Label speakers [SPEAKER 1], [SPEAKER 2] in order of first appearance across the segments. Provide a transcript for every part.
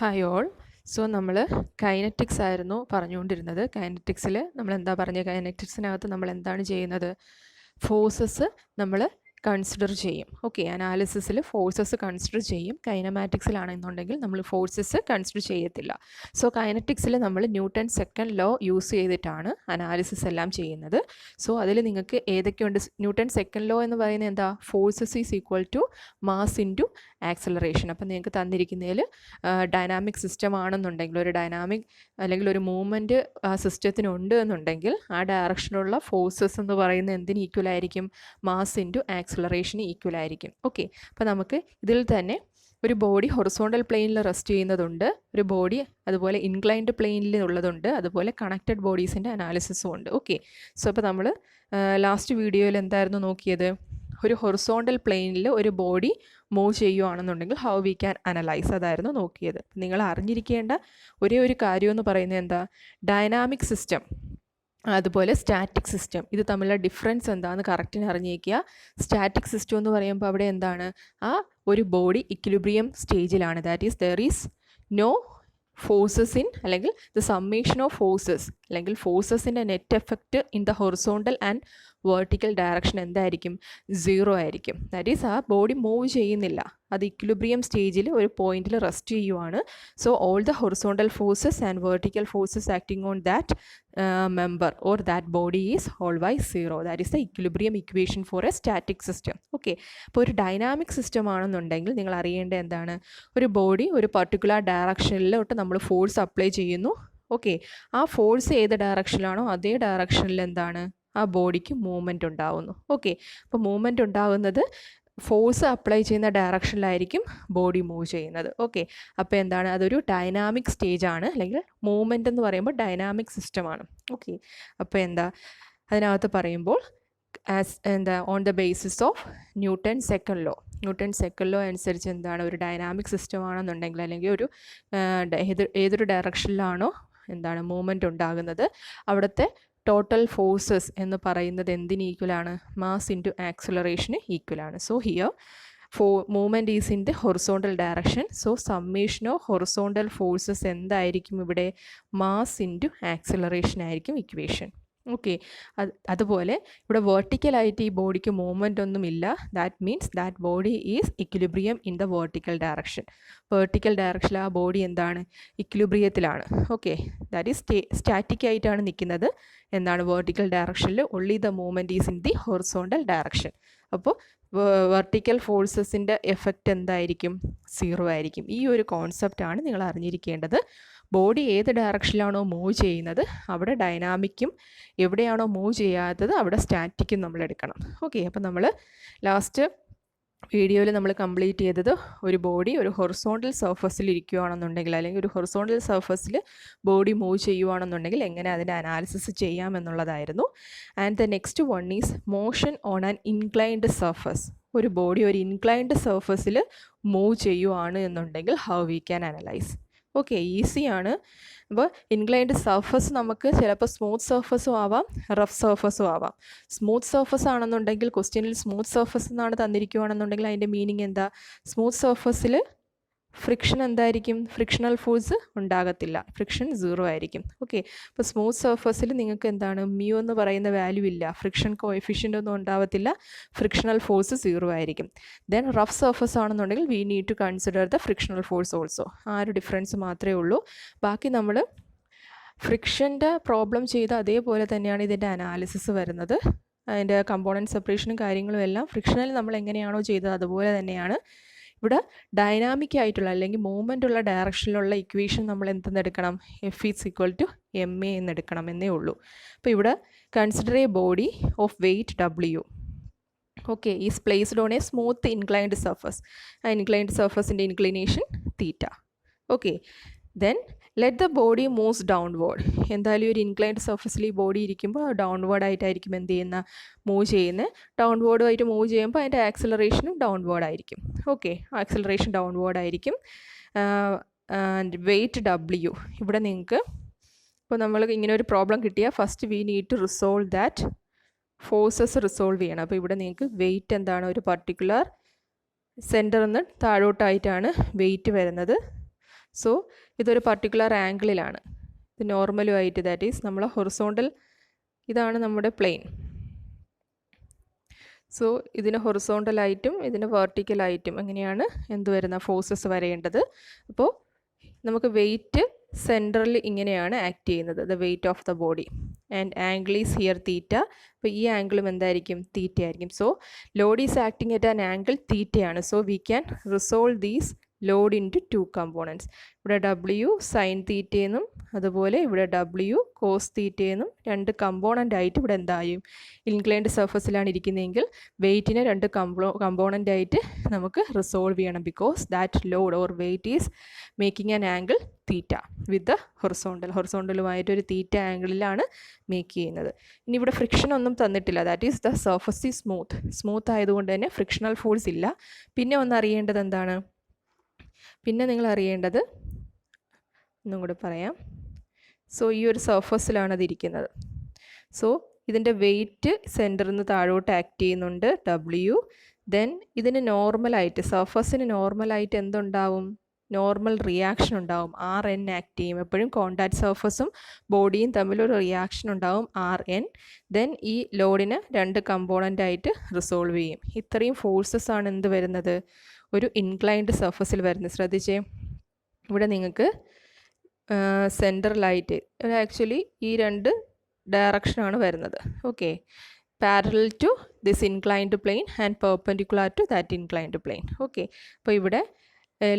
[SPEAKER 1] Hi all. So നമ്മൾ kinetics ആയിരുന്നു പറഞ്ഞുകൊണ്ടിരുന്നത്. കൈനറ്റിക്സിൽ നമ്മൾ എന്താ പറഞ്ഞത്? കൈനറ്റിക്സിനകത്ത് നമ്മൾ എന്താണ് ചെയ്യുന്നത്? ഫോഴ്സസ് നമ്മൾ കൺസിഡർ ചെയ്യും. ഓക്കെ, അനാലിസിസിൽ ഫോഴ്സസ് കൺസിഡർ ചെയ്യും. കൈനമാറ്റിക്സിലാണെന്നുണ്ടെങ്കിൽ നമ്മൾ ഫോഴ്സസ് കൺസിഡർ ചെയ്യത്തില്ല. സോ കൈനറ്റിക്സിൽ നമ്മൾ ന്യൂട്ടൺ സെക്കൻഡ് ലോ യൂസ് ചെയ്തിട്ടാണ് അനാലിസിസ് എല്ലാം ചെയ്യുന്നത്. സോ അതിൽ നിങ്ങൾക്ക് ഏതൊക്കെയുണ്ട്? ന്യൂട്ടൺ സെക്കൻഡ് ലോ എന്ന് പറയുന്നത് എന്താ? Forces is equal to mass into acceleration. അപ്പം നിങ്ങൾക്ക് തന്നിരിക്കുന്നതിൽ ഡൈനാമിക് സിസ്റ്റം ആണെന്നുണ്ടെങ്കിൽ, ഒരു ഡൈനാമിക് അല്ലെങ്കിൽ ഒരു മൂവ്മെൻറ്റ് ആ സിസ്റ്റത്തിനുണ്ട് എന്നുണ്ടെങ്കിൽ ആ ഡയറക്ഷനിലുള്ള ഫോഴ്സസ് എന്ന് പറയുന്നത് എന്തിന് ഈക്വൽ ആയിരിക്കും? മാസ് ഇൻറ്റു ആക്സലറേഷന് ഈക്വൽ ആയിരിക്കും. ഓക്കെ, അപ്പോൾ നമുക്ക് ഇതിൽ തന്നെ ഒരു ബോഡി ഹൊറിസോണ്ടൽ പ്ലെയിനിൽ റെസ്റ്റ് ചെയ്യുന്നതുണ്ട്, ഒരു ബോഡി അതുപോലെ ഇൻക്ലൈൻഡ് പ്ലെയിനിൽ ഉള്ളതുണ്ട്, അതുപോലെ കണക്റ്റഡ് ബോഡീസിൻ്റെ അനാലിസിസും ഉണ്ട്. ഓക്കെ, സോ അപ്പോൾ നമ്മൾ ലാസ്റ്റ് വീഡിയോയിൽ എന്തായിരുന്നു നോക്കിയത്? ഒരു ഹൊറിസോണ്ടൽ പ്ലെയിനിൽ ഒരു ബോഡി മൂവ് ചെയ്യുകയാണെന്നുണ്ടെങ്കിൽ ഹൗ വി ക്യാൻ അനലൈസ്, അതായിരുന്നു നോക്കിയത്. നിങ്ങൾ അറിഞ്ഞിരിക്കേണ്ട ഒരേ ഒരു കാര്യം എന്ന് പറയുന്നത് എന്താ? ഡൈനാമിക് സിസ്റ്റം അതുപോലെ സ്റ്റാറ്റിക് സിസ്റ്റം, ഇത് തമ്മിലുള്ള ഡിഫറൻസ് എന്താണെന്ന് കറക്റ്റിന് അറിഞ്ഞേക്കുക. സ്റ്റാറ്റിക് സിസ്റ്റം എന്ന് പറയുമ്പോൾ അവിടെ എന്താണ്? ആ ഒരു ബോഡി ഇക്വിലിബ്രിയം സ്റ്റേജിലാണ്. That is there is no forces in, അല്ലെങ്കിൽ ദ സമ്മേഷൻ ഓഫ് ഫോഴ്സസ്, അല്ലെങ്കിൽ ഫോഴ്സസിൻ്റെ net effect in the horizontal and vertical direction എന്തായിരിക്കും? 0 ആയിരിക്കും. ദാറ്റ് ഈസ് ആ ബോഡി മൂവ് ചെയ്യുന്നില്ല, അത് ഇക്വിലിബ്രിയം സ്റ്റേജിൽ ഒരു പോയിന്റിൽ റെസ്റ്റ് ചെയ്യുവാണ്. So all the horizontal forces and vertical forces acting on that member or that body is always 0. That is the equilibrium equation for A static system. Okay, അപ്പോൾ ഒരു dynamic system ആണെന്നുണ്ടെങ്കിൽ നിങ്ങൾ അറിയേണ്ടത് എന്താണ്? ഒരു ബോഡി ഒരു particular ഡയറക്ഷനിലോട്ട് നമ്മൾ force apply ചെയ്യുന്നു. ഓക്കെ, ആ ഫോഴ്സ് ഏത് ഡയറക്ഷനിലാണോ അതേ ഡയറക്ഷനിൽ എന്താണ്? ആ ബോഡിക്ക് മൂവ്മെൻറ്റ് ഉണ്ടാവുന്നു. ഓക്കെ, അപ്പോൾ മൂവ്മെൻറ്റ് ഉണ്ടാകുന്നത് ഫോഴ്സ് അപ്ലൈ ചെയ്യുന്ന ഡയറക്ഷനിലായിരിക്കും ബോഡി മൂവ് ചെയ്യുന്നത്. ഓക്കെ, അപ്പോൾ എന്താണ്? അതൊരു ഡൈനാമിക് സ്റ്റേജാണ്, അല്ലെങ്കിൽ മൂവ്മെൻ്റ് എന്ന് പറയുമ്പോൾ ഡൈനാമിക് സിസ്റ്റമാണ്. ഓക്കെ, അപ്പോൾ എന്താ അതിനകത്ത് പറയുമ്പോൾ on the basis of newton second law. Newton second law അനുസരിച്ച് എന്താണ്? ഒരു ഡൈനാമിക് സിസ്റ്റം ആണെന്നുണ്ടെങ്കിൽ, അല്ലെങ്കിൽ ഒരു ഏതൊരു ഡയറക്ഷനിലാണോ എന്താണ് മൂവ്മെൻറ്റ് ഉണ്ടാകുന്നത്, അവിടുത്തെ ടോട്ടൽ ഫോഴ്സസ് എന്ന് പറയുന്നത് എന്തിന് ഈക്വലാണ്? മാസ് ഇൻറ്റു ആക്സലറേഷന് ഈക്വലാണ്. So here movement is in the horizontal direction. So summation of horizontal forces എന്തായിരിക്കും ഇവിടെ? മാസ് ഇൻറ്റു ആക്സലറേഷൻ ആയിരിക്കും ഇക്വേഷൻ. ഓക്കെ, അതുപോലെ ഇവിടെ വെർട്ടിക്കലായിട്ട് ഈ ബോഡിക്ക് മൂവ്മെൻ്റ് ഒന്നുമില്ല. That means that body is equilibrium in the vertical direction. Vertical ഡയറക്ഷനിൽ ആ ബോഡി എന്താണ്? ഇക്വിലിബ്രിയത്തിലാണ്. ഓക്കെ, ദാറ്റ് ഈസ് സ്റ്റാറ്റിക് ആയിട്ടാണ് നിൽക്കുന്നത്. എന്താണ്? വെർട്ടിക്കൽ ഡയറക്ഷനിൽ only the movement is in the horizontal direction. അപ്പോൾ വെർട്ടിക്കൽ ഫോഴ്സസിൻ്റെ എഫക്റ്റ് എന്തായിരിക്കും? 0 ആയിരിക്കും. ഈ ഒരു കോൺസെപ്റ്റാണ് നിങ്ങൾ അറിഞ്ഞിരിക്കേണ്ടത്. ബോഡി ഏത് ഡയറക്ഷനിലാണോ മൂവ് ചെയ്യുന്നത് അവിടെ ഡൈനാമിക്കും, എവിടെയാണോ മൂവ് ചെയ്യാത്തത് അവിടെ സ്റ്റാറ്റിക്കും നമ്മൾ എടുക്കണം. ഓക്കെ, അപ്പോൾ നമ്മൾ ലാസ്റ്റ് വീഡിയോയിൽ നമ്മൾ കംപ്ലീറ്റ് ചെയ്തത് ഒരു ബോഡി ഒരു ഹൊറിസോണ്ടൽ സർഫസിൽ ഇരിക്കുകയാണെന്നുണ്ടെങ്കിൽ, അല്ലെങ്കിൽ ഒരു ഹൊറിസോണ്ടൽ സർഫസിൽ ബോഡി മൂവ് ചെയ്യുകയാണെന്നുണ്ടെങ്കിൽ എങ്ങനെ അതിൻ്റെ അനാലിസിസ് ചെയ്യാമെന്നുള്ളതായിരുന്നു. And the next one is motion on an inclined surface. ഒരു ബോഡി ഒരു ഇൻക്ലൈൻഡ് സർഫസിൽ മൂവ് ചെയ്യുകയാണ് എന്നുണ്ടെങ്കിൽ how we can analyse. Okay, ഈസിയാണ്. അപ്പോൾ ഇൻക്ലൈൻഡ് സർഫസ് നമുക്ക് ചിലപ്പോൾ സ്മൂത്ത് സർഫസും ആവാം, റഫ് സർഫസും ആവാം. സ്മൂത്ത് സർഫസ് ആണെന്നുണ്ടെങ്കിൽ, ക്വസ്റ്റ്യനിൽ സ്മൂത്ത് സർഫസ് എന്നാണ് തന്നിരിക്കുകയാണെന്നുണ്ടെങ്കിൽ അതിൻ്റെ മീനിങ് എന്താ? സ്മൂത്ത് സർഫസിൽ ഫ്രിക്ഷൻ എന്തായിരിക്കും? ഫ്രിക്ഷണൽ ഫോഴ്സ് ഉണ്ടാകത്തില്ല, ഫ്രിക്ഷൻ 0 ആയിരിക്കും. ഓക്കെ, അപ്പോൾ സ്മൂത്ത് സർഫസിൽ നിങ്ങൾക്ക് എന്താണ്? മ്യൂ എന്ന് പറയുന്ന വാല്യൂ ഇല്ല, ഫ്രിക്ഷൻ കോഎഫിഷ്യൻ്റ് ഒന്നും ഉണ്ടാവത്തില്ല, ഫ്രിക്ഷണൽ ഫോഴ്സ് 0 ആയിരിക്കും. ദെൻ റഫ് സർഫസ് ആണെന്നുണ്ടെങ്കിൽ we need to consider the frictional force also. ആ ഒരു ഡിഫറൻസ് മാത്രമേ ഉള്ളൂ. ബാക്കി നമ്മൾ ഫ്രിക്ഷൻ്റെ പ്രോബ്ലം ചെയ്ത അതേപോലെ തന്നെയാണ് ഇതിൻ്റെ അനാലിസിസ് വരുന്നത്. അതിൻ്റെ കമ്പോണൻറ്റ് സെപ്പറേഷനും കാര്യങ്ങളും എല്ലാം ഫ്രിക്ഷനിൽ നമ്മൾ എങ്ങനെയാണോ ചെയ്തത് അതുപോലെ തന്നെയാണ് ഇവിടെ ഡൈനാമിക് ആയിട്ടുള്ള, അല്ലെങ്കിൽ മൂവ്മെൻ്റ് ഉള്ള ഡയറക്ഷനിലുള്ള ഇക്വേഷൻ നമ്മൾ എന്തെന്നെടുക്കണം? F is equal to M A എന്നെടുക്കണം എന്നേ ഉള്ളൂ. അപ്പോൾ ഇവിടെ consider a body of weight W. Okay, is placed on a smooth inclined surface. ആ ഇൻക്ലൈൻഡ് സർഫസിൻ്റെ inclination theta. Okay, then let the body moves downward. എന്തായാലും ഒരു ഇൻക്ലൈൻഡ് സർഫസിൽ ഈ ബോഡി ഇരിക്കുമ്പോൾ ഡൗൺവേർഡ് ആയിട്ടായിരിക്കും എന്ത് ചെയ്യുന്ന? മൂവ് ചെയ്യുന്നത്. ഡൗൺവേർഡുമായിട്ട് മൂവ് ചെയ്യുമ്പോൾ അതിൻ്റെ ആക്സലറേഷനും ഡൗൺവേർഡ് ആയിരിക്കും. ഓക്കെ, ആക്സലറേഷൻ ഡൗൺവേർഡ് ആയിരിക്കും. Weight W. ഇവിടെ നിങ്ങൾക്ക് ഇപ്പോൾ നമ്മൾ ഇങ്ങനെ ഒരു പ്രോബ്ലം കിട്ടിയാൽ first we need to resolve that forces resolve ചെയ്യണം. അപ്പോൾ ഇവിടെ നിങ്ങൾക്ക് വെയ്റ്റ് എന്താണ്? ഒരു പർട്ടിക്കുലർ സെൻറ്ററിൽ നിന്ന് താഴോട്ടായിട്ടാണ് വെയ്റ്റ് വരുന്നത്. സോ ഇതൊരു പർട്ടിക്കുലർ ആംഗിളിലാണ്. ഇത് നോർമലുമായിട്ട്, ദാറ്റ് ഈസ് നമ്മൾ ഹൊറിസോണ്ടൽ, ഇതാണ് നമ്മുടെ പ്ലെയിൻ. സോ ഇതിന് ഹൊറിസോണ്ടലായിട്ടും ഇതിന് വെർട്ടിക്കലായിട്ടും എങ്ങനെയാണ് എന്ത് വരുന്ന ഫോഴ്സസ് വരേണ്ടത്. അപ്പോൾ നമുക്ക് വെയിറ്റ് സെൻട്രൽ ഇങ്ങനെയാണ് ആക്ട് ചെയ്യുന്നത്, the weight of the body, and angle is here theta. അപ്പോൾ ഈ ആംഗിളും എന്തായിരിക്കും? തീറ്റ ആയിരിക്കും. So load is acting at an angle തീറ്റയാണ്. So we can resolve these load into 2 components. ഇവിടെ W സൈൻ തീറ്റയെന്നും അതുപോലെ ഇവിടെ W കോസ് തീറ്റയെന്നും 2 കമ്പോണൻ്റ് ആയിട്ട് ഇവിടെ എന്തായും? ഇൻക്ലൈൻഡ് സർഫസിലാണ് ഇരിക്കുന്നതെങ്കിൽ വെയിറ്റിനെ 2 കമ്പോണൻ്റ് ആയിട്ട് നമുക്ക് റിസോൾവ് ചെയ്യണം, because that load or weight is making an angle theta with the ഹൊറിസോണ്ടലുമായിട്ടൊരു തീറ്റ ആംഗിളിലാണ് മേക്ക് ചെയ്യുന്നത്. ഇനി ഇവിടെ ഫ്രിക്ഷൻ ഒന്നും തന്നിട്ടില്ല, that is the surface is smooth ആയതുകൊണ്ട് തന്നെ ഫ്രിക്ഷണൽ ഫോഴ്സ് ഇല്ല. പിന്നെ ഒന്ന് അറിയേണ്ടത് എന്താണ്? പിന്നെ നിങ്ങൾ അറിയേണ്ടത്, ഒന്നും കൂടെ പറയാം. സോ ഈ ഒരു സർഫസിലാണ് അതിരിക്കുന്നത്. സോ ഇതിൻ്റെ വെയിറ്റ് സെൻറ്ററിൽ നിന്ന് താഴോട്ട് ആക്ട് ചെയ്യുന്നുണ്ട്, W. ദെൻ ഇതിന് നോർമലായിട്ട്, സർഫസിന് നോർമലായിട്ട് എന്തുണ്ടാവും? നോർമൽ റിയാക്ഷൻ ഉണ്ടാവും, RN ആക്ട് ചെയ്യും. എപ്പോഴും കോണ്ടാക്ട് സർഫസും ബോഡിയും തമ്മിലൊരു റിയാക്ഷൻ ഉണ്ടാവും, RN. ദെൻ ഈ ലോഡിന് 2 കമ്പോണൻ്റ് ആയിട്ട് റിസോൾവ് ചെയ്യും. ഇത്രയും ഫോഴ്സസ് ആണ് എന്ത് വരുന്നത്? ഒരു ഇൻക്ലൈൻഡ് സർഫസിൽ വരുന്നത്. ശ്രദ്ധിച്ചേ, ഇവിടെ നിങ്ങൾക്ക് സെൻട്രലായിട്ട് ആക്ച്വലി ഈ 2 ഡയറക്ഷനാണ് വരുന്നത്. Okay, parallel to this inclined plane and perpendicular to that inclined plane. Okay, അപ്പോൾ ഇവിടെ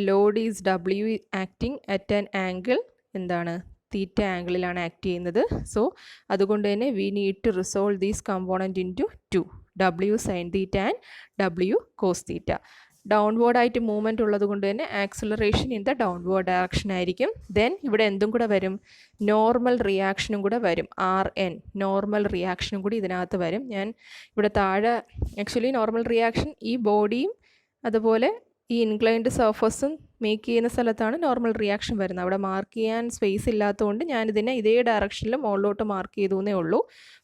[SPEAKER 1] load is W acting at an angle, എന്താണ്? തീറ്റ ആംഗിളിലാണ് ആക്ട് ചെയ്യുന്നത്. സോ അതുകൊണ്ട് തന്നെ we need to resolve these component into 2, W sine theta and W cos theta. Downward ആയിട്ട് movement ഉള്ളത് കൊണ്ട് തന്നെ acceleration in the downward direction ആയിരിക്കും. ദെൻ ഇവിടെ എന്തും കൂടെ വരും? നോർമൽ റിയാക്ഷനും കൂടെ വരും, RN. നോർമൽ റിയാക്ഷനും കൂടി ഇതിനകത്ത് വരും. ഞാൻ ഇവിടെ താഴെ ആക്ച്വലി നോർമൽ റിയാക്ഷൻ ഈ ബോഡിയും അതുപോലെ ഈ ഇൻക്ലൈൻഡ് സർഫസും മേക്ക് ചെയ്യുന്ന സ്ഥലത്താണ് നോർമൽ റിയാക്ഷൻ വരുന്നത്. അവിടെ മാർക്ക് ചെയ്യാൻ സ്പേസ് ഇല്ലാത്തതുകൊണ്ട് ഞാനിതിനെ ഇതേ ഡയറക്ഷനിൽ മുകളിലോട്ട് മാർക്ക് ചെയ്തു എന്നേ ഉള്ളൂ.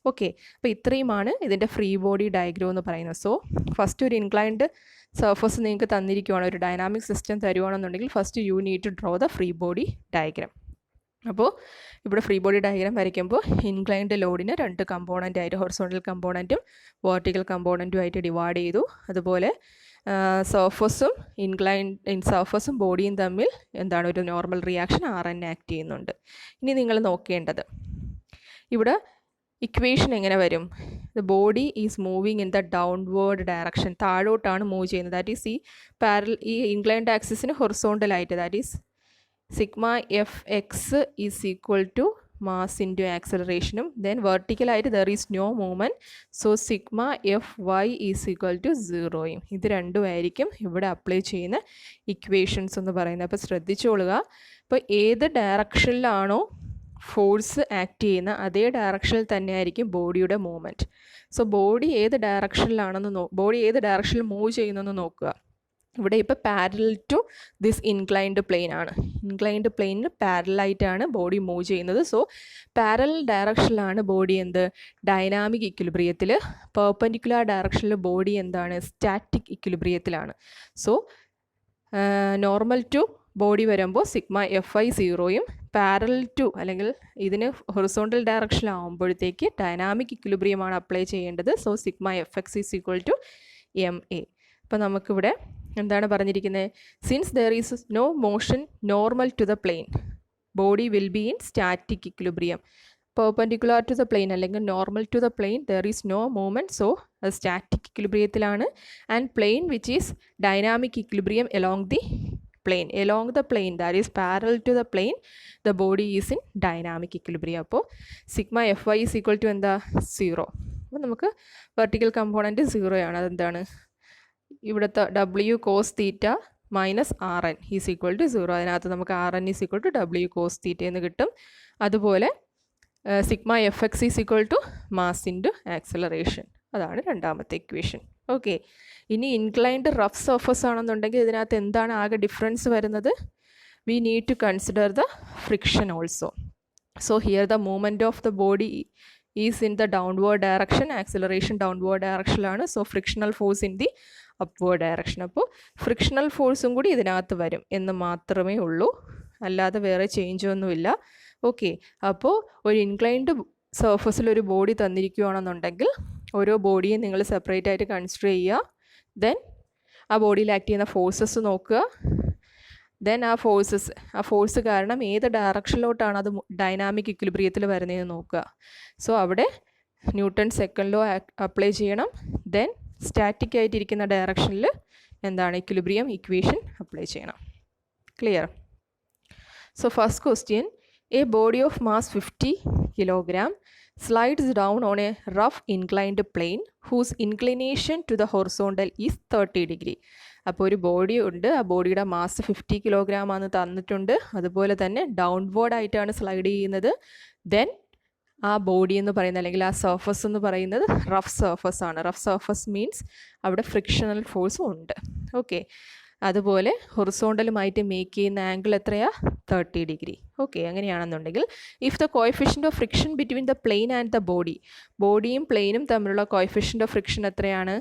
[SPEAKER 1] ഓക്കെ, അപ്പോൾ ഇത്രയുമാണ് ഇതിൻ്റെ ഫ്രീ ബോഡി ഡയഗ്രാം എന്ന് പറയുന്നത്. സോ ഫസ്റ്റ് ഒരു ഇൻക്ലൈൻഡ് സർഫസ് നിങ്ങൾക്ക് തന്നിരിക്കുവാണ്, ഒരു ഡൈനാമിക് സിസ്റ്റം തരുവാണെന്നുണ്ടെങ്കിൽ first you need to draw the free body diagram. അപ്പോൾ ഇവിടെ ഫ്രീ ബോഡി ഡയഗ്രാം വരയ്ക്കുമ്പോൾ ഇൻക്ലൈൻഡ് ലോഡിന് 2 കമ്പോണൻ്റ് ആയിട്ട്, ഹൊറിസോണ്ടൽ കമ്പോണൻറ്റും വെർട്ടിക്കൽ കമ്പോണൻറ്റും ആയിട്ട് ഡിവൈഡ് ചെയ്തു. അതുപോലെ സർഫസും സർഫസും ബോഡിയും തമ്മിൽ എന്താണ്? ഒരു നോർമൽ റിയാക്ഷൻ RN ആക്ട് ചെയ്യുന്നുണ്ട്. ഇനി നിങ്ങൾ നോക്കേണ്ടത് ഇവിടെ ഇക്വേഷൻ എങ്ങനെ വരും? The body is moving in the downward direction, താഴോട്ടാണ് മൂവ് ചെയ്യുന്നത്. ദാറ്റ് ഈസ് ഈ ഇൻക്ലൈൻഡ് ആക്സിസിന് ഹൊറിസോണ്ടലായിട്ട്, that is sigma FX is equal to mass into ആക്സലറേഷനും. ദെൻ വെർട്ടിക്കലായിട്ട് there is no movement, so sigma FY is equal to 0യും. ഇത് രണ്ടും ആയിരിക്കും ഇവിടെ അപ്ലൈ ചെയ്യുന്ന ഇക്വേഷൻസ് എന്ന് പറയുന്നത്. അപ്പോൾ ശ്രദ്ധിച്ചോളുക, ഇപ്പോൾ ഏത് ഡയറക്ഷനിലാണോ ഫോഴ്സ് ആക്ട് ചെയ്യുന്ന അതേ ഡയറക്ഷനിൽ തന്നെയായിരിക്കും ബോഡിയുടെ മൂവ്മെൻറ്റ്. സോ ബോഡി ഏത് ഡയറക്ഷനിലാണെന്ന് ബോഡി ഏത് ഡയറക്ഷനിൽ മൂവ് ചെയ്യുന്നെന്ന് നോക്കുക. ഇവിടെ ഇപ്പോൾ parallel to this inclined plane ആണ്, ഇൻക്ലൈൻഡ് പ്ലെയിനിന് പാരലായിട്ടാണ് ബോഡി മൂവ് ചെയ്യുന്നത്. സോ പാരലൽ ഡയറക്ഷനിലാണ് ബോഡി എന്ത്? ഡൈനാമിക് ഇക്വിലിബ്രിയത്തിൽ. പെർപെൻഡിക്കുലർ ഡയറക്ഷനിൽ ബോഡി എന്താണ്? സ്റ്റാറ്റിക് ഇക്വിലിബ്രിയത്തിലാണ്. സോ നോർമൽ ടു ബോഡി വരുമ്പോൾ സിഗ്മ FI 0യും, പാരലൽ ടു അല്ലെങ്കിൽ ഇതിന് ഹൊറിസോണ്ടൽ ഡയറക്ഷനിലാവുമ്പോഴത്തേക്ക് ഡൈനാമിക് ഇക്വിലിബ്രിയമാണ് അപ്ലൈ ചെയ്യേണ്ടത്. So sigma FX is equal to MA. അപ്പോൾ നമുക്കിവിടെ എന്താണ് പറഞ്ഞിരിക്കുന്നത്? Since there is no motion normal to the plane, body will be in static ഇക്വിലിബ്രിയം. പെർപെൻഡിക്കുലർ ടു ദ പ്ലെയിൻ അല്ലെങ്കിൽ normal to the plane there is no movement, so അത് സ്റ്റാറ്റിക് ഇക്വിലിബ്രിയത്തിലാണ്. And plane which is dynamic equilibrium along the plane that is parallel to the plane, the body is in dynamic equilibrium. അപ്പോൾ sigma FY is equal to എന്താ? 0. അപ്പോൾ നമുക്ക് vertical component 0 ആണ്. അതെന്താണ്? ഇവിടുത്തെ W cos theta minus RN is equal to 0. അതിനകത്ത് നമുക്ക് RN is equal to W cos theta എന്ന് കിട്ടും. അതുപോലെ sigma FX is equal to mass into acceleration. അതാണ് രണ്ടാമത്തെ ഇക്വേഷൻ. ഓക്കെ, ഇനി ഇൻക്ലൈൻഡ് റഫ് സർഫസ് ആണെന്നുണ്ടെങ്കിൽ ഇതിനകത്ത് എന്താണ് ആകെ ഡിഫറൻസ് വരുന്നത്? We need to consider the friction also. So here the movement of the body is in the downward direction, acceleration downward ഡയറക്ഷനിലാണ്. So frictional force in the upward direction. അപ്പോൾ frictional ഫോഴ്സും കൂടി ഇതിനകത്ത് വരും എന്ന് മാത്രമേ ഉള്ളൂ. അല്ലാതെ വേറെ ചേഞ്ച് ഒന്നുമില്ല. ഓക്കെ, അപ്പോൾ ഒരു ഇൻക്ലൈൻഡ് സർഫസിൽ ഒരു ബോഡി തന്നിരിക്കുകയാണെന്നുണ്ടെങ്കിൽ ഓരോ ബോഡിയും നിങ്ങൾ സെപ്പറേറ്റ് ആയിട്ട് കൺസിഡർ ചെയ്യുക. ദെൻ ആ ബോഡിയിൽ ആക്ട് ചെയ്യുന്ന ഫോഴ്സസ് നോക്കുക. ദെൻ ആ ഫോഴ്സ് കാരണം ഏത് ഡയറക്ഷനിലോട്ടാണ് അത് ഡൈനാമിക് ഇക്വിലിബ്രിയത്തിൽ വരുന്നതെന്ന് നോക്കുക. സോ അവിടെ ന്യൂട്ടൺ സെക്കൻഡ് ലോ അപ്ലൈ ചെയ്യണം. ദെൻ സ്റ്റാറ്റിക് ആയിട്ടിരിക്കുന്ന ഡയറക്ഷനിൽ എന്താണ് ഇക്വിലിബ്രിയം ഇക്വേഷൻ അപ്ലൈ ചെയ്യണം. Clear? So first question, a body of mass 50 kilogram slides down on a rough inclined plane whose inclination to the horizontal is 30 degree. അപ്പോൾ ഒരു body ഉണ്ട്, ആ ബോഡിയുടെ മാസ് 50 kilogram ആണ് തന്നിട്ടുണ്ട്. അതുപോലെ തന്നെ ഡൗൺവേർഡ് ആയിട്ടാണ് സ്ലൈഡ് ചെയ്യുന്നത്. ദെൻ ആ ബോഡി എന്ന് പറയുന്നത് അല്ലെങ്കിൽ ആ സർഫസ് എന്ന് പറയുന്നത് റഫ് സർഫസ് ആണ്. റഫ് സർഫസ് മീൻസ് അവിടെ ഫ്രിക്ഷണൽ ഫോഴ്സും ഉണ്ട്. ഓക്കെ, അതുപോലെ ഹൊറിസോണ്ടലുമായിട്ട് മേക്ക് ചെയ്യുന്ന ആംഗിൾ എത്രയാ? 30 ഡിഗ്രി. ഓക്കെ, അങ്ങനെയാണെന്നുണ്ടെങ്കിൽ if the coefficient of friction between the plane and the body, ബോഡിയും പ്ലെയിനും തമ്മിലുള്ള കോഎഫിഷ്യൻ്റ് ഓഫ് ഫ്രിക്ഷൻ എത്രയാണ്?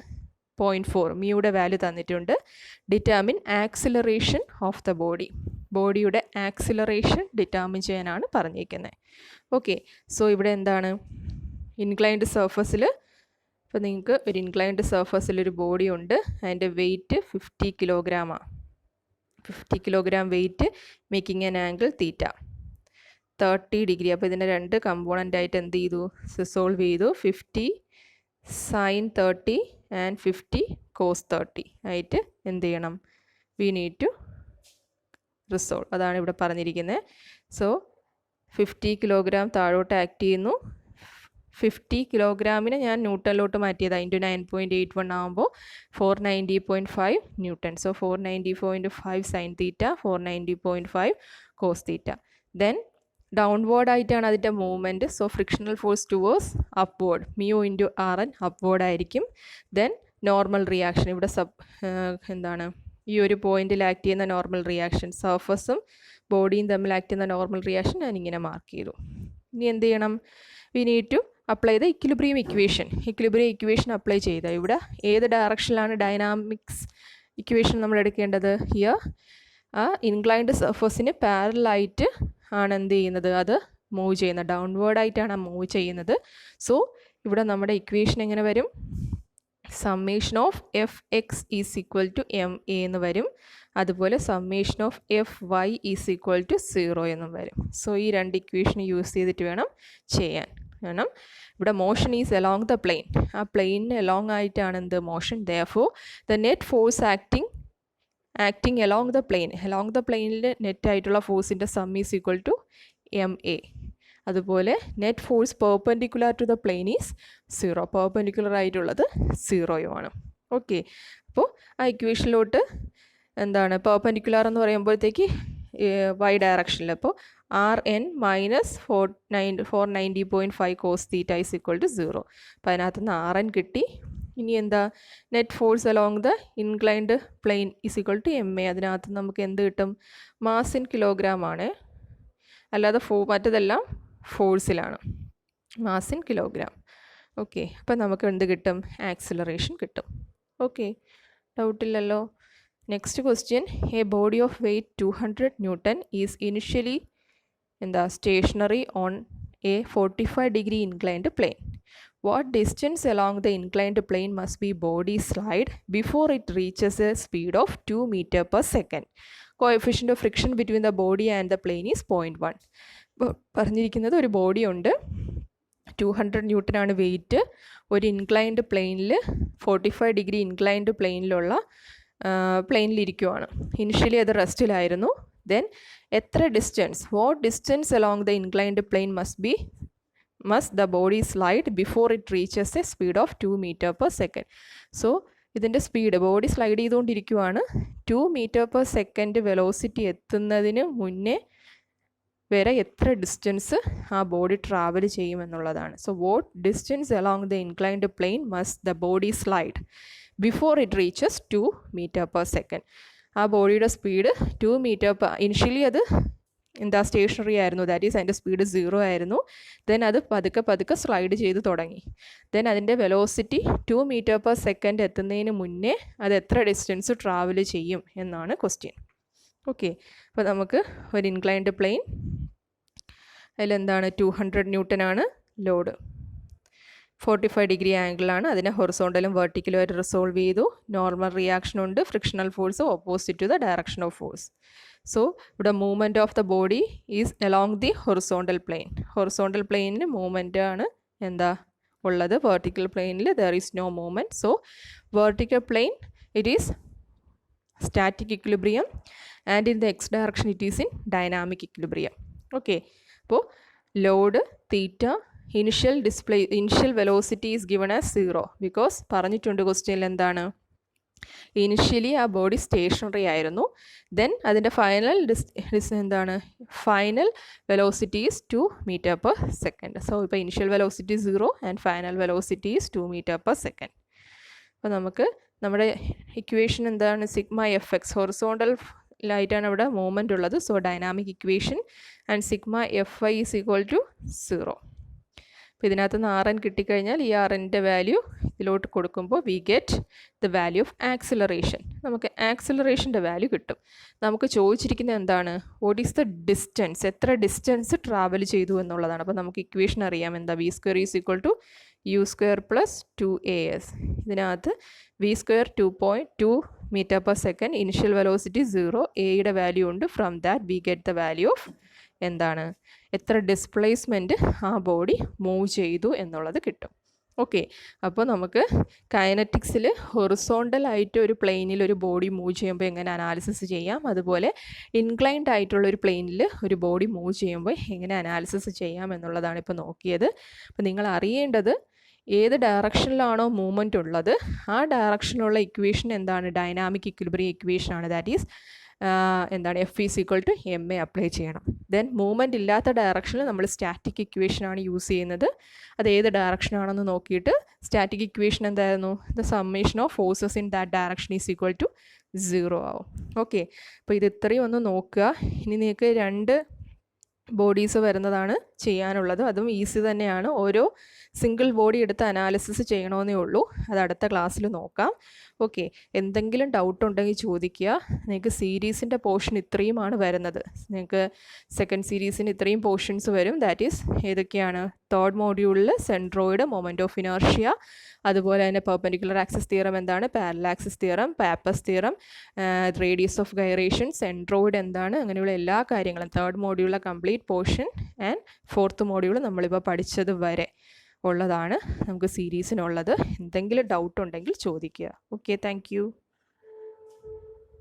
[SPEAKER 1] 0.4. മ്യൂയുടെ വാല്യൂ തന്നിട്ടുണ്ട്. Determine acceleration of the body, ബോഡിയുടെ ആക്സിലറേഷൻ ഡിറ്റർമിൻ ചെയ്യാനാണ് പറഞ്ഞിരിക്കുന്നത്. ഓക്കെ, സോ ഇവിടെ എന്താണ് ഇൻക്ലൈൻഡ് സർഫസിൽ, ഇപ്പോൾ നിങ്ങൾക്ക് ഒരു ഇൻക്ലൈൻഡ് സർഫസിലൊരു ബോഡി ഉണ്ട്, അതിൻ്റെ വെയ്റ്റ് 50 കിലോഗ്രാമാണ്. 50 kilogram weight making an angle theta 30 degree. അപ്പോൾ ഇതിൻ്റെ രണ്ട് കമ്പോണൻ്റ് ആയിട്ട് എന്ത് ചെയ്തു? സോൾവ് ചെയ്തു. 50 സൈൻ 30 ആൻഡ് 50 കോസ് 30 ആയിട്ട് എന്ത് ചെയ്യണം? We need to resolve. അതാണ് ഇവിടെ പറഞ്ഞിരിക്കുന്നത്. സോ 50 കിലോഗ്രാം താഴോട്ട് ആക്ട് ചെയ്യുന്നു. 50 കിലോഗ്രാമിനെ ഞാൻ ന്യൂട്ടണിലോട്ട് മാറ്റിയതാണ്. ഇൻറ്റു 9.81 ആകുമ്പോൾ 490.5 newton. So 490.5 sine theta, 490.5 cos theta. Then downward ആയിട്ടാണ് അതിൻ്റെ movement. So frictional force towards upward, mu into R N upward ആയിരിക്കും. ദെൻ നോർമൽ റിയാക്ഷൻ, ഇവിടെ എന്താണ് ഈ ഒരു പോയിന്റിൽ ആക്ട് ചെയ്യുന്ന നോർമൽ റിയാക്ഷൻ, സർഫസും ബോഡിയും തമ്മിൽ ആക്ട് ചെയ്യുന്ന നോർമൽ റിയാക്ഷൻ ഞാൻ ഇങ്ങനെ മാർക്ക് ചെയ്തു. ഇനി എന്ത് ചെയ്യണം? We need to apply the equilibrium equation. Equilibrium equation apply ചെയ്ത ഇവിടെ ഏത് ഡയറക്ഷനിലാണ് ഡൈനാമിക്സ് ഇക്വേഷൻ നമ്മൾ എടുക്കേണ്ടത്? ഹിയർ ആ ഇൻക്ലൈൻഡ് സർഫസിന് പാരലായിട്ട് ആണ് എന്ത് ചെയ്യുന്നത്? അത് മൂവ് ചെയ്യുന്നത്, ഡൗൺവേർഡ് ആയിട്ടാണ് മൂവ് ചെയ്യുന്നത്. സോ ഇവിടെ നമ്മുടെ ഇക്വേഷൻ എങ്ങനെ വരും? Summation of F X is equal to M A എന്ന് വരും. അതുപോലെ summation of F Y is equal to 0 എന്നും വരും. സോ ഈ രണ്ട് ഇക്വേഷൻ യൂസ് ചെയ്തിട്ട് വേണം ചെയ്യാൻ. കാരണം ഇവിടെ motion is along the plane, ആ പ്ലെയിനിന് അലോങ് ആയിട്ടാണ് എന്ത് motion. Therefore the net force acting along the plane, along the പ്ലെയിനിൽ നെറ്റ് ആയിട്ടുള്ള ഫോഴ്സിൻ്റെ sum is equal to M A. അതുപോലെ net force perpendicular to the plane is 0, perpendicular ആയിട്ടുള്ളത് 0 okay, അപ്പോൾ ആ ഇക്വേഷനിലോട്ട് എന്താണ് പെർപെൻഡിക്കുലർ എന്ന് പറയുമ്പോഴത്തേക്ക് വൈ ഡയറക്ഷനിൽ, അപ്പോൾ R N minus 490.5 cos theta is equal to 0. അപ്പോൾ അതിനകത്ത് നിന്ന് ആർ എൻ കിട്ടി. ഇനി എന്താ? Net force along the inclined plane is equal to M A. അതിനകത്ത് നമുക്ക് എന്ത് കിട്ടും? മാസ് ഇൻ കിലോഗ്രാം ആണ്, അല്ലാതെ മറ്റതെല്ലാം ഫോഴ്സിലാണ്, മാസ് ഇൻ കിലോഗ്രാം. ഓക്കെ, അപ്പോൾ നമുക്ക് എന്ത് കിട്ടും? ആക്സിലറേഷൻ കിട്ടും. ഓക്കെ, ഡൗട്ടില്ലല്ലോ. Next question, a body of weight 200 newton is initially stationary on a 45 degree inclined plane. What distance along the inclined plane must be body slide before it reaches a speed of 2 metre per second. Coefficient of friction between the body and the plane is 0.1. ഇപ്പോൾ പറഞ്ഞിരിക്കുന്നത് ഒരു body ഉണ്ട്, 200 ന്യൂട്ടനാണ് wait, ഒരു inclined പ്ലെയിനിൽ 45 degree inclined പ്ലെയിനിലിരിക്കുവാണ്. Initially അത് റെസ്റ്റിലായിരുന്നു. Then എത്ര distance, what distance along the inclined plain must the body slide before it reaches a speed of 2 meter per second. So ഇതിൻ്റെ speed, body slide ചെയ്തുകൊണ്ടിരിക്കുവാണ്, 2 meter per second velocity എത്തുന്നതിന് മുന്നേ വരെ എത്ര distance ആ body travel ചെയ്യുമെന്നുള്ളതാണ്. So what distance along the inclined plane must the body slide before it reaches 2 meter per second. ആ ബോഡിയുടെ speed 2 meter initially അത് stationery ആയിരുന്നു, that is അതിൻ്റെ സ്പീഡ് 0 ആയിരുന്നു. ദെൻ അത് പതുക്കെ സ്ലൈഡ് ചെയ്ത് തുടങ്ങി. ദെൻ അതിൻ്റെ വെലോസിറ്റി 2 meter per second എത്തുന്നതിന് മുന്നേ അത് എത്ര ഡിസ്റ്റൻസ് ട്രാവൽ ചെയ്യും എന്നാണ് ക്വസ്റ്റ്യൻ. ഓക്കെ, അപ്പോൾ നമുക്ക് ഒരു ഇൻക്ലൈൻഡ് പ്ലെയിൻ, അതിലെന്താണ് 200 ന്യൂട്ടൺ ആണ് ലോഡ്, 45 ഡിഗ്രി ആംഗിളാണ്, അതിനെ ഹൊറിസോണ്ടലും വെർട്ടിക്കലും ആയിട്ട് റിസോൾവ് ചെയ്തു. നോർമൽ റിയാക്ഷൻ ഉണ്ട്, frictional force opposite to the direction of force. So ഇവിടെ movement of the body is along the horizontal plane. Horizontal പ്ലെയിനിൽ മൂവ്മെൻ്റ് ആണ് എന്താ ഉള്ളത്, വെർട്ടിക്കൽ പ്ലെയിനിൽ there is no movement. So vertical plane it is static equilibrium and in the X direction it is in dynamic equilibrium. Okay, അപ്പോൾ load theta, initial velocity is given as 0 because പറഞ്ഞിട്ടുണ്ട് ക്വസ്റ്റ്യനിൽ എന്താണ്, initially ആ body stationary ആയിരുന്നു. Then അതിൻ്റെ final velocity is 2 metre per second. So ഇപ്പോൾ initial velocity 0 and final velocity is 2 metre per second. അപ്പോൾ നമുക്ക് നമ്മുടെ ഇക്വേഷൻ എന്താണ്, സിഗ്മ എഫ് എക്സ്, ഹൊറിസോണ്ടൽ ലൈറ്റാണ് ഇവിടെ മൂവ്മെൻ്റ് ഉള്ളത്. So dynamic equation and sigma F I is equal to 0. അപ്പോൾ ഇതിനകത്ത് നിന്ന് ആർ എൻ കിട്ടിക്കഴിഞ്ഞാൽ ഈ ആർ എൻ്റെ വാല്യൂ ഇതിലോട്ട് കൊടുക്കുമ്പോൾ we get the value of acceleration. നമുക്ക് ആക്സിലറേഷൻ്റെ വാല്യൂ കിട്ടും. നമുക്ക് ചോദിച്ചിരിക്കുന്നത് എന്താണ്, വാട്ട് ഈസ് ദ ഡിസ്റ്റൻസ്, എത്ര ഡിസ്റ്റൻസ് ട്രാവൽ ചെയ്തു എന്നുള്ളതാണ്. അപ്പോൾ നമുക്ക് ഇക്വേഷൻ അറിയാം, എന്താ V square is equal to U square plus 2as. ഇതിനകത്ത് V square 2.2 metre per second, initial velocity 0, എയുടെ വാല്യൂ ഉണ്ട്. From that we get the value of എന്താണ്, എത്ര ഡിസ്പ്ലേസ്മെൻറ്റ് ആ ബോഡി മൂവ് ചെയ്തു എന്നുള്ളത് കിട്ടും. ഓക്കെ, അപ്പോൾ നമുക്ക് കൈനറ്റിക്സിൽ ഹൊറിസോണ്ടലായിട്ട് ഒരു പ്ലെയിനിൽ ഒരു ബോഡി മൂവ് ചെയ്യുമ്പോൾ എങ്ങനെ അനാലിസിസ് ചെയ്യാം, അതുപോലെ ഇൻക്ലൈൻഡ് ആയിട്ടുള്ള ഒരു പ്ലെയിനിൽ ഒരു ബോഡി മൂവ് ചെയ്യുമ്പോൾ എങ്ങനെ അനാലിസിസ് ചെയ്യാം എന്നുള്ളതാണ് ഇപ്പോൾ നോക്കിയത്. അപ്പോൾ നിങ്ങൾ അറിയേണ്ടത്, ഏത് ഡയറക്ഷനിലാണോ മൂവ്മെൻറ്റ് ഉള്ളത് ആ ഡയറക്ഷനിലുള്ള ഇക്വേഷൻ എന്താണ്, ഡൈനാമിക് ഇക്വിലിബ്രിയം ഇക്വേഷൻ ആണ്. ദാറ്റ് ഈസ് എന്താണ്, F is equal to M A apply ചെയ്യണം. ദെൻ മൂവ്മെൻറ്റ് ഇല്ലാത്ത ഡയറക്ഷനിൽ നമ്മൾ സ്റ്റാറ്റിക് ഇക്വേഷനാണ് യൂസ് ചെയ്യുന്നത്. അത് ഏത് ഡയറക്ഷനാണെന്ന് നോക്കിയിട്ട് സ്റ്റാറ്റിക് ഇക്വേഷൻ എന്തായിരുന്നു, the summation of forces in that direction is equal to 0 ആവും. ഓക്കെ, അപ്പോൾ ഇത് ഇത്രയും ഒന്ന് നോക്കുക. ഇനി നിങ്ങൾക്ക് 2 ബോഡീസ് വരുന്നതാണ് ചെയ്യാനുള്ളത്. അതും ഈസി തന്നെയാണ്. ഓരോ സിംഗിൾ ബോഡി എടുത്ത് അനാലിസിസ് ചെയ്യണമെന്നേ ഉള്ളൂ. അത് അടുത്ത ക്ലാസ്സിൽ നോക്കാം. ഓക്കെ, എന്തെങ്കിലും ഡൗട്ട് ഉണ്ടെങ്കിൽ ചോദിക്കുക. നിങ്ങൾക്ക് സീരീസിൻ്റെ പോർഷൻ ഇത്രയുമാണ് വരുന്നത്. നിങ്ങൾക്ക് സെക്കൻഡ് സീരീസിന് ഇത്രയും പോർഷൻസ് വരും. ദാറ്റ് ഈസ് ഏതൊക്കെയാണ്, തേർഡ് മോഡ്യൂളിൽ സെൻട്രോയിഡ്, മൊമെൻറ്റ് ഓഫ് ഇനർഷ്യ, അതുപോലെ തന്നെ പെർപെൻഡിക്കുലർ ആക്സിസ് തിയറം എന്താണ്, parallel axis theorem, Pappus theorem, radius of gyration, centroid എന്താണ്, അങ്ങനെയുള്ള എല്ലാ കാര്യങ്ങളും തേർഡ് മോഡ്യൂളിലെ complete portion and fourth module നമ്മളിപ്പോൾ പഠിച്ചത് വരെ ഉള്ളതാണ് നമുക്ക് സീരീസിനുള്ളത്. എന്തെങ്കിലും ഡൗട്ട് ഉണ്ടെങ്കിൽ ചോദിക്കുക. Okay, thank you.